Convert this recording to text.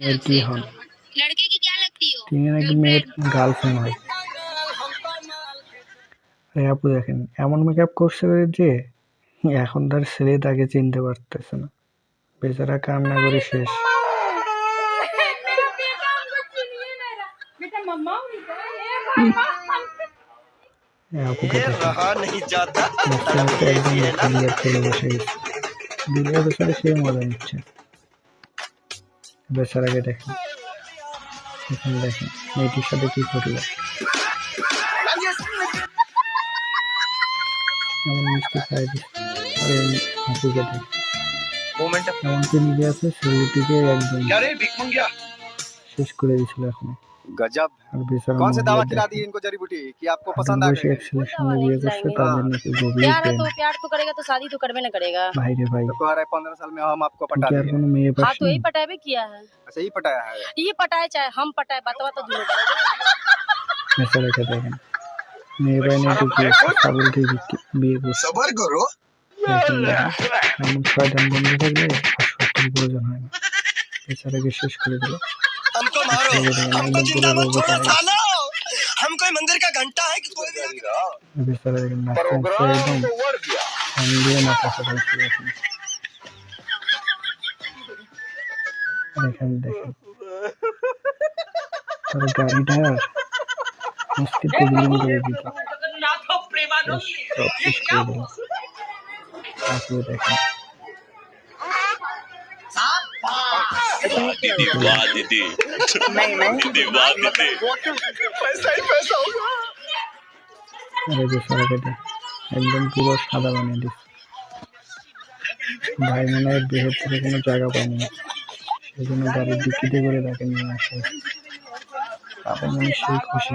মেয়ের কি হন? लड़के की क्या लगती हो? তিনি নাকি মেয়ের গার্লফ্রেন্ড হয়। এই আপু দেখেন এমন মেকআপ করছে যে এখন তার ছেলে তাকে চিনতে পারতেছে না, বেচারা কান্না করে শেষ। এই আপুকে একদম চলে বসে গেছে, দিলে বেচারা সে মজা নিচ্ছে। বেচারাকে দেখেন, এখানে দেখেন মেয়েটির সাথে কি করলো, এমন মিষ্টি খাই দিচ্ছে। আর এই আপুকে দেখেন এমনকি নিজে আছে শরীরটিকে একদম শেষ করে দিয়েছিল এখন। गजब আর বেচারা कौन से दावा खिला দেখেন दी इनको जड़ी बूटी कि आपको पसंद आ বয়সে गई? এক ছেলের সঙ্গে বিয়ে করছে, তাদের নাকি গভীর प्यार है প্রেম। तो प्यार तो करेगा तो शादी तो करबे ना करेगा। ভাই রে ভাই, तो कह रहे 15 साल में हम आपको তুই पटा কি আর दिए। কোনো মেয়ে हाँ পাসনি? तो यही पटाए किया है, अच्छा ही पटाया है। ये पटाए चाहे हम पटाए बतवा तो दोनों करेगा। বেচারাকে দেখেন মেয়ে পায় না একটু কি ছাগলকে বিয়ে করছে। सबर करो। দেখেন এমন শয়তান বন্ধু থাকলে আর সত্যের প্রয়োজন হয় না। বেচারাকে শেষ করে দিল। हमको मारो, हमको जिंदा मत छोड़ो सालो। हम कोई मंदिर का घंटा है कि कोई भी आके বেচারা দেখেন নাচতে নাচতে একদম ফ্যান দিয়ে নাচাতে পারছে এখন। দেখেন দেখেন তার গাড়িটা মস্তিষ্ক বিলীন করে দিত, সব শেষ করে দিল। তারপরে দেখেন दीदी वाह दीदी दीदी वाह दीदी पैसा ही पैसा होगा। আরে বেচারাকে দেখ একদম পুরো সাদা বানিয়ে দিচ্ছে। ভাই মনে হয় দেহের থেকে কোনো জায়গা পায়নি, সেই জন্য গাড়ির ডিকিতে করে তাকে নিয়ে আসে। তাদের মনে সেই খুশি।